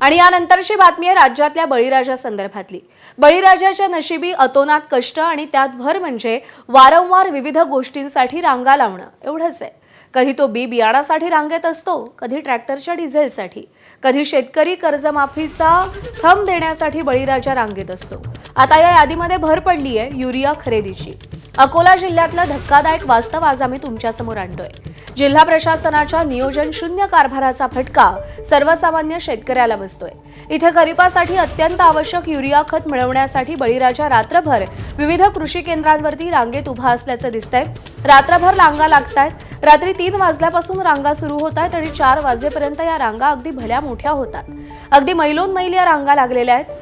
आणि यानंतरची बातमी आहे राज्यातल्या बळीराजा संदर्भातली। बळीराजाच्या नशिबी अतोनात कष्ट आणि त्यात भर म्हणजे वारंवार विविध गोष्टींसाठी रांगा लावणं एवढंच आहे। कधी तो बी बियाणासाठी रांगेत असतो, कधी ट्रॅक्टरच्या डिझेलसाठी, कधी शेतकरी कर्जमाफीचा थंब देण्यासाठी बळीराजा रांगेत असतो। आता या यादीमध्ये भर पडली आहे युरिया खरेदीची। अकोला जिल्ह्यातलं धक्कादायक वास्तव आज आम्ही तुमच्यासमोर आणतोय। जिल्हा प्रशासनाच्या नियोजन शून्य कारभाराचा फटका सर्वसामान्य शेतकऱ्याला बसतोय। इथे खरीपासाठी अत्यंत आवश्यक युरिया खत मिळवण्यासाठी बळीराजा रात्रभर विविध कृषी केंद्रांवरती रांगेत उभा असल्याचं दिसतंय। रात्रभर रांगा लागतायत। रात्री 3 वाजल्यापासून रांगा सुरू होतायत आणि 4 वाजेपर्यंत या रांगा अगदी भल्या मोठ्या होतात। अगदी मैलोन-मैल या रांगा लागलेल्या आहेत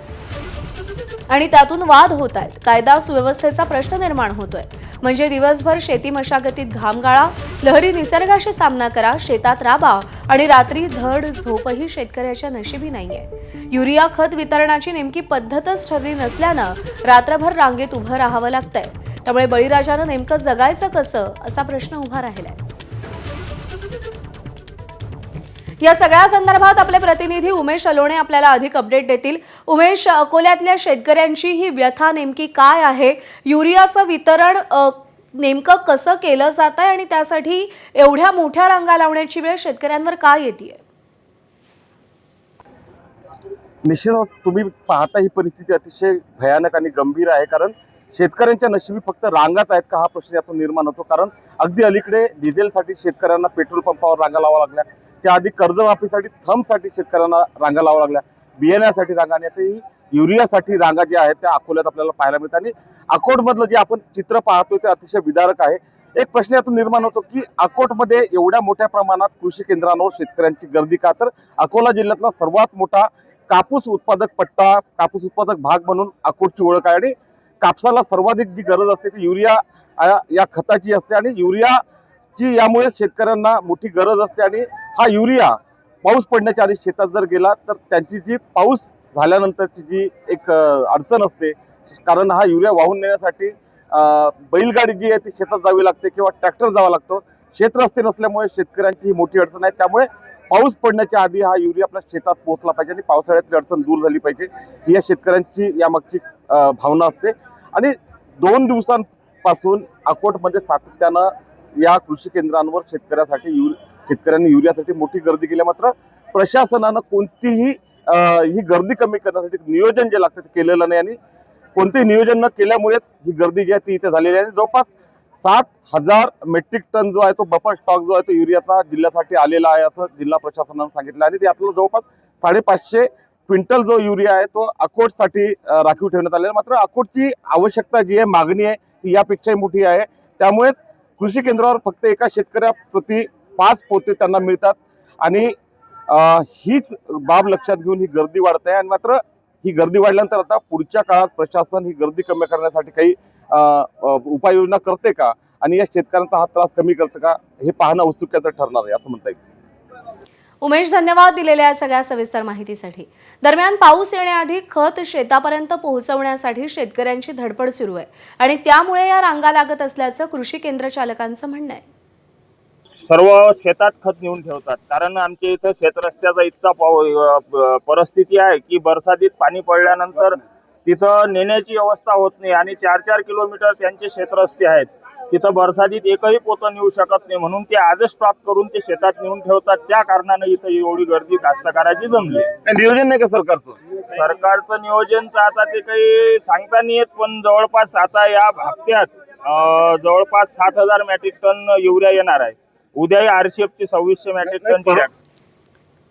आणि त्यातून वाद होत आहेत। कायदा सुव्यवस्थेचा प्रश्न निर्माण होतोय। म्हणजे दिवसभर शेती मशागतीत घाम गाळा, लहरी निसर्गाशी सामना करा, शेतात राबा आणि रात्री धड झोपही शेतकऱ्याच्या नशिबी नाहीये। युरिया खत वितरणाची नेमकी पद्धतच ठरली नसल्यानं रात्रभर रांगेत उभं राहावं लागतंय। त्यामुळे बळीराजानं नेमकं जगायचं कसं असा प्रश्न उभा राहिलाय। या सगळ्या संदर्भात आपले प्रतिनिधी उमेश अलोणे आपल्याला अधिक अपडेट देतील। उमेश, अकोल्यातल्या शेतकऱ्यांची ही व्यथा नेमकी काय आहे? युरियाचं वितरण नेमकं कसं केलं जातंय आणि त्यासाठी एवढ्या मोठ्या रांगा लावण्याची वेळ शेतकऱ्यांवर का येतेय? निश्चितच तुम्ही पाहता ही परिस्थिती अतिशय भयानक आणि गंभीर आहे। कारण शेतकऱ्यांच्या नशिबी फक्त रांगाच आहेत का हा प्रश्न यातून निर्माण होतो। कारण अगदी अलीकडे डिझेलसाठी शेतकऱ्यांना पेट्रोल पंपावर रांगा लावा लागल्या, त्याआधी कर्जमाफीसाठी थंबसाठी शेतकऱ्यांना रांगा लावा लागल्या, बियाण्यासाठी रांगा, आणि आता ही युरियासाठी रांगा ज्या आहेत त्या अकोल्यात आपल्याला पाहायला मिळतात। आणि अकोटमधलं जे आपण चित्र पाहतोय ते अतिशय विदारक आहे। एक प्रश्न यातून निर्माण होतो की अकोटमध्ये एवढ्या मोठ्या प्रमाणात कृषी केंद्रांवर शेतकऱ्यांची गर्दी का? तर अकोला जिल्ह्यातला सर्वात मोठा कापूस उत्पादक पट्टा, कापूस उत्पादक भाग म्हणून अकोटची ओळख आहे आणि कापसाला सर्वाधिक जी गरज असते ती युरिया या खताची असते आणि युरियाची यामुळे शेतकऱ्यांना मोठी गरज असते। आणि हा युरिया पाऊस पडण्याच्या आधी शेतात जर गेला तर त्यांची जी पाऊस झाल्यानंतरची जी एक अडचण असते, कारण हा युरिया वाहून नेण्यासाठी बैलगाडी जी आहे ती शेतात जावी लागते किंवा ट्रॅक्टर जावा लागतो। शेतरस्ते नसल्यामुळे शेतकऱ्यांची ही मोठी अडचण आहे। त्यामुळे पाऊस पडण्याच्या आधी हा युरिया आपल्या शेतात पोहोचला पाहिजे आणि पावसाळ्यातली अडचण दूर झाली पाहिजे, ही या शेतकऱ्यांची यामागची भावना असते। आणि 2 दिवसांपासून अकोटमध्ये सातत्यानं या कृषी केंद्रांवर शेतकऱ्यांनी युरियासाठी मोठी गर्दी केली, मात्र प्रशासनानं कोणतीही ही गर्दी कमी करण्यासाठी नियोजन जे लागतं ते केलेलं नाही आणि कोणतेही नियोजन न केल्यामुळेच ही गर्दी जी आहे ती इथे झालेली आहे। जवळपास 7,000 मेट्रिक टन जो आहे तो बफर स्टॉक जो आहे तो युरियाचा जिल्ह्यासाठी आलेला आहे असं जिल्हा प्रशासनानं सांगितलं आणि त्यातलं जवळपास 550 क्विंटल जो युरिया आहे तो अकोटसाठी राखीव ठेवण्यात आलेला। मात्र अकोटची आवश्यकता जी आहे, मागणी आहे ती यापेक्षाही मोठी आहे। त्यामुळेच कृषी केंद्रावर फक्त एका शेतकऱ्याप्रती 5 पोते त्यांना मिळतात आणि हीच बाब लक्षात घेऊन ही गर्दी वाढत आहे। आणि मात्र ही गर्दी वाढल्यानंतर आता पुढच्या काळात प्रशासन ही गर्दी कमी करण्यासाठी काही उपाययोजना करते का आणि या शेतकऱ्यांचा हा त्रास कमी करते का हे पाहणं औत्सुक्याचं ठरणार आहे असं म्हणता येईल। उमेश, धन्यवाद दिलेल्या सगळ्या सविस्तर माहितीसाठी। दरम्यान पाऊस येण्याआधी खत शेतापर्यंत पोहोचवण्यासाठी शेतकऱ्यांची धडपड सुरू आहे आणि त्यामुळे या रांगा लागत असल्याचं कृषी केंद्र चालकांचं म्हणणं आहे। सर्व शेतात खत नेऊन ठेवतात, कारण आमच्या इथं शेतरस्त्याचा इतका परिस्थिती आहे की बरसातीत पाणी पडल्यानंतर तिथं नेण्याची व्यवस्था होत नाही आणि 4-4 किलोमीटर त्यांचे शेतरस्ते आहेत, तिथं बरसातीत एकही पोतं नेऊ शकत नाही, म्हणून ते आजच स्टॉक करून ते शेतात नेऊन ठेवतात। त्या कारणाने इथं एवढी गर्दी कास्तकाराची जमली। नियोजन नाही का सरकारचं नियोजन तर आता ते काही सांगता नाही येत, पण जवळपास आता या हप्त्यात जवळपास 7,000 मेट्रिक टन युरिया येणार आहे। उद्याही RCFची 2600 मेट्रिक टनची